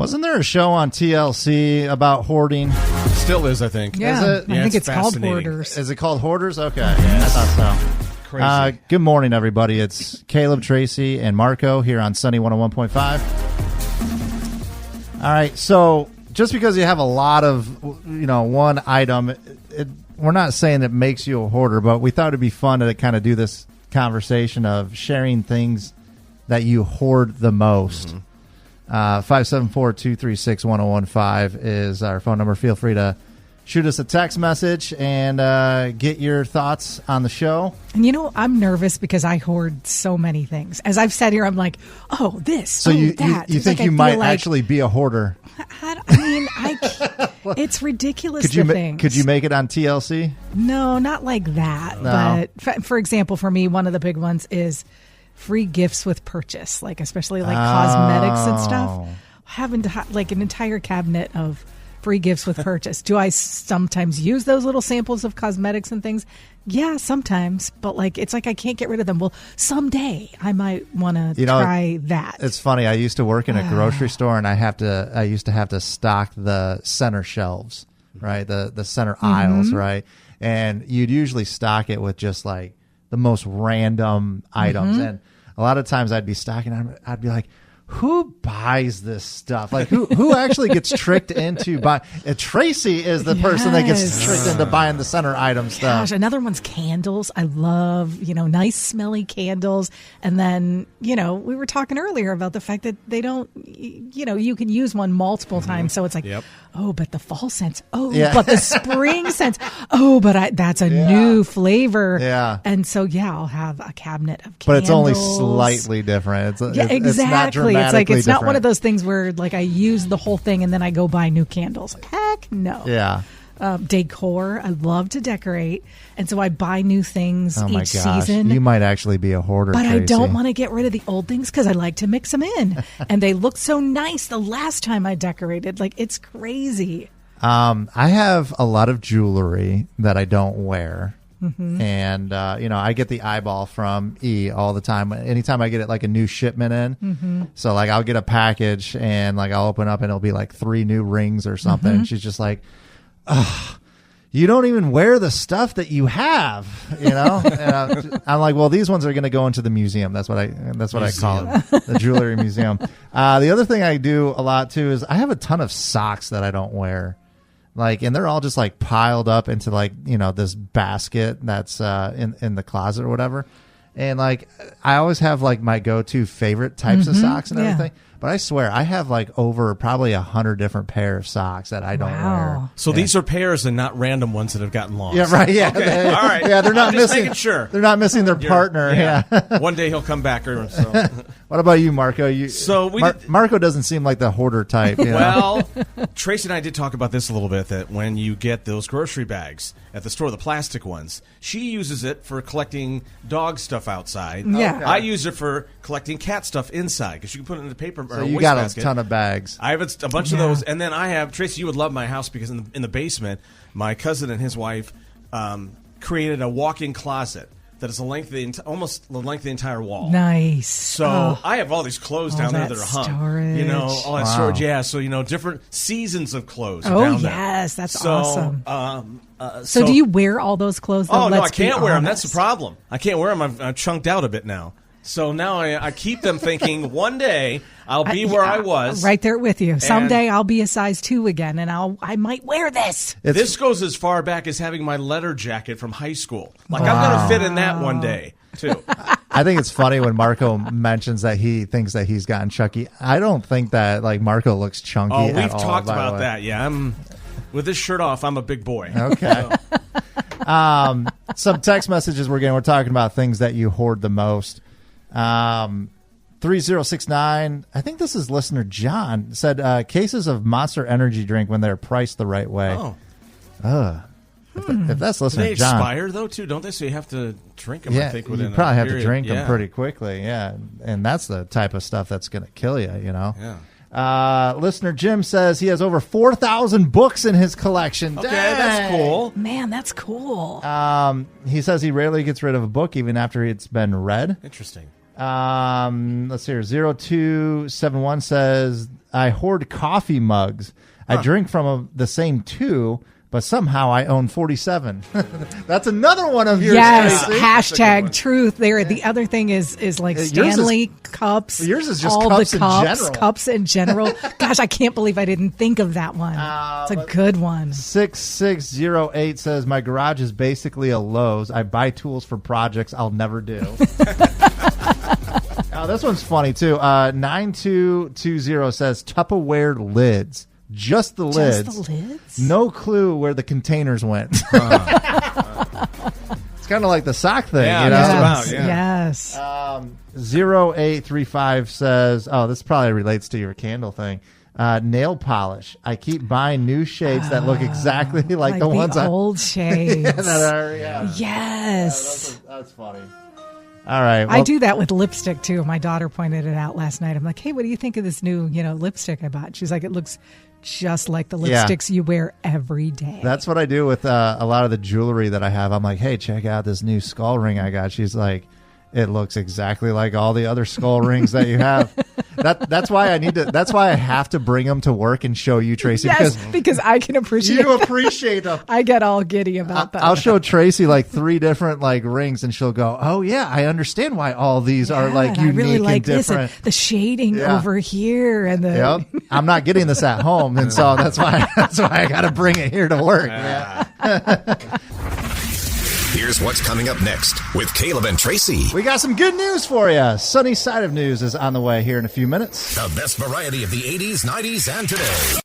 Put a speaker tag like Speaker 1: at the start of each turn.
Speaker 1: Wasn't there a show on TLC about hoarding?
Speaker 2: Still is, I think.
Speaker 3: Yeah,
Speaker 1: Is it?
Speaker 3: I think it's called
Speaker 2: fascinating.
Speaker 3: Hoarders.
Speaker 1: Is it called Hoarders? Okay. Yes. I thought so.
Speaker 2: Crazy.
Speaker 1: Good morning, everybody. It's Caleb, Tracy, and Marco here on Sunny 101.5. All right, so just because you have a lot of, one item, we're not saying it makes you a hoarder, but we thought it'd be fun to kind of do this conversation of sharing things that you hoard the most. 574-236-1015 is our phone number. Feel free to shoot us a text message and get your thoughts on the show.
Speaker 3: And I'm nervous because I hoard so many things. As I've said here, I'm like, oh, this,
Speaker 1: So
Speaker 3: that.
Speaker 1: you think you might actually be a hoarder?
Speaker 3: It's ridiculous.
Speaker 1: Could you make it on TLC?
Speaker 3: No, not like that.
Speaker 1: No.
Speaker 3: But for example, for me, one of the big ones is free gifts with purchase, especially cosmetics and stuff. Having to an entire cabinet of free gifts with purchase. Do I sometimes use those little samples of cosmetics and things? Yeah, sometimes. But it's like I can't get rid of them. Well, someday I might want to try that.
Speaker 1: It's funny. I used to work in a grocery store, and I used to have to stock the center shelves, right? The center aisles, right? And you'd usually stock it with just the most random items. And a lot of times I'd be stocking, I'd be like, who buys this stuff? Who actually gets tricked into buying? Tracy is the person that gets tricked into buying the center item stuff.
Speaker 3: Gosh, another one's candles. I love, nice smelly candles. And then, we were talking earlier about the fact that they don't, you can use one multiple times. So it's like, oh, but the fall scents. Oh, but the spring scents. Oh, but that's a new flavor.
Speaker 1: Yeah.
Speaker 3: And so, I'll have a cabinet of candles.
Speaker 1: But it's only slightly different.
Speaker 3: Exactly.
Speaker 1: It's not dramatically
Speaker 3: it's not
Speaker 1: different.
Speaker 3: one of those things where I use the whole thing and then I go buy new candles. Heck no.
Speaker 1: Yeah.
Speaker 3: Decor. I love to decorate. And so I buy new things
Speaker 1: Oh my
Speaker 3: each
Speaker 1: gosh.
Speaker 3: season.
Speaker 1: You might actually be a hoarder,
Speaker 3: But
Speaker 1: Tracy.
Speaker 3: I don't want to get rid of the old things because I like to mix them in. And they look so nice the last time I decorated. It's crazy.
Speaker 1: I have a lot of jewelry that I don't wear. And, I get the eyeball from E all the time. Anytime I get a new shipment in. So I'll get a package and I'll open up and it'll be 3 new rings or something. And she's just like, ugh, you don't even wear the stuff that you have, And I'm like, well, these ones are going to go into the museum. That's what I call it. The jewelry museum. The other thing I do a lot too is I have a ton of socks that I don't wear. And they're all just piled up into this basket that's in the closet or whatever. And I always have my go-to favorite types of socks and everything. But I swear I have over probably 100 different pair of socks that I don't wear.
Speaker 2: So these are pairs and not random ones that have gotten lost.
Speaker 1: Yeah, right. Yeah.
Speaker 2: Okay. All right.
Speaker 1: Yeah, they're not
Speaker 2: I'm just
Speaker 1: missing.
Speaker 2: making sure.
Speaker 1: They're not missing their partner. Yeah.
Speaker 2: One day he'll come back.
Speaker 1: What about you, Marco? Marco doesn't seem like the hoarder type.
Speaker 2: Well, Tracy and I did talk about this a little bit, that when you get those grocery bags at the store, the plastic ones, she uses it for collecting dog stuff outside.
Speaker 3: Yeah.
Speaker 2: I use it for collecting cat stuff inside because you can put it in the paper
Speaker 1: So
Speaker 2: or
Speaker 1: you
Speaker 2: waste
Speaker 1: got
Speaker 2: basket.
Speaker 1: a ton of bags.
Speaker 2: I have a bunch of those, and then I have, Tracy, you would love my house because in the basement, my cousin and his wife created a walk-in closet that is almost the length of the entire wall.
Speaker 3: Nice.
Speaker 2: So I have all these clothes down there that are hung.
Speaker 3: Storage.
Speaker 2: All that storage. Yeah. So different seasons of clothes.
Speaker 3: Oh,
Speaker 2: are down
Speaker 3: yes,
Speaker 2: there.
Speaker 3: that's awesome.
Speaker 2: So
Speaker 3: do you wear all those clothes?
Speaker 2: Oh no, I can't wear them. That's the problem. I can't wear them. I'm chunked out a bit now. So now I keep them thinking one day I'll be where I was.
Speaker 3: Right there with you. Someday I'll be a size 2 again, and I might wear this.
Speaker 2: This goes as far back as having my letter jacket from high school. I'm going to fit in that one day, too.
Speaker 1: I think it's funny when Marco mentions that he thinks that he's gotten chunky. I don't think that Marco looks chunky at all.
Speaker 2: We've talked about that. Yeah, with this shirt off, I'm a big boy.
Speaker 1: Okay. Some text messages we're talking about things that you hoard the most. 3069, I think this is listener John, said cases of Monster Energy drink when they're priced the right way. If that's listener
Speaker 2: they
Speaker 1: John.
Speaker 2: They expire, though, too, don't they? So you have to drink them, I think, within
Speaker 1: you probably have
Speaker 2: period.
Speaker 1: to drink them pretty quickly, and that's the type of stuff that's going to kill you,
Speaker 2: Yeah.
Speaker 1: Listener Jim says he has over 4,000 books in his collection.
Speaker 2: Okay,
Speaker 1: Dang.
Speaker 2: that's cool.
Speaker 3: Man, that's cool.
Speaker 1: He says he rarely gets rid of a book even after it's been read.
Speaker 2: Interesting.
Speaker 1: Let's see here. 0271 says, I hoard coffee mugs. I drink from the same 2, but somehow I own 47. That's another one of yours.
Speaker 3: Yes,
Speaker 1: Tracy.
Speaker 3: hashtag truth there. The other thing is like Stanley cups.
Speaker 1: Yours is just
Speaker 3: all
Speaker 1: cups
Speaker 3: the
Speaker 1: in
Speaker 3: cups,
Speaker 1: general.
Speaker 3: Cups in general. Gosh, I can't believe I didn't think of that one. It's a good one.
Speaker 1: 6608 says, my garage is basically a Lowe's. I buy tools for projects I'll never do. Oh, this one's funny, too. 9220 says, Tupperware lids. Just the lids.
Speaker 3: Just the lids?
Speaker 1: No clue where the containers went. It's kind of like the sock thing,
Speaker 2: Yeah,
Speaker 1: you know?
Speaker 2: just about, yeah.
Speaker 3: Yes.
Speaker 1: 0835 says, oh, this probably relates to your candle thing. Nail polish. I keep buying new shades that look exactly like the ones
Speaker 3: old shades.
Speaker 1: yeah.
Speaker 3: Yes.
Speaker 1: That's funny. All right. Well,
Speaker 3: I do that with lipstick too. My daughter pointed it out last night. I'm like, hey, what do you think of this new, lipstick I bought? She's like, it looks just like the lipsticks you wear every day.
Speaker 1: That's what I do with a lot of the jewelry that I have. I'm like, hey, check out this new skull ring I got. She's like, it looks exactly like all the other skull rings that you have. That's why I need to. That's why I have to bring them to work and show you, Tracy.
Speaker 3: Yes, because I can appreciate.
Speaker 1: You appreciate them.
Speaker 3: I get all giddy about that.
Speaker 1: I'll show Tracy like 3 different like rings, and she'll go, "Oh yeah, I understand why all these are like unique
Speaker 3: I really like
Speaker 1: and different."
Speaker 3: This, the shading over here, and the.
Speaker 1: Yep. I'm not getting this at home, and so that's why I got to bring it here to work.
Speaker 4: Here's what's coming up next with Caleb and Tracy.
Speaker 1: We got some good news for you. Sunny Side of News is on the way here in a few minutes.
Speaker 4: The best variety of the 80s, 90s, and today.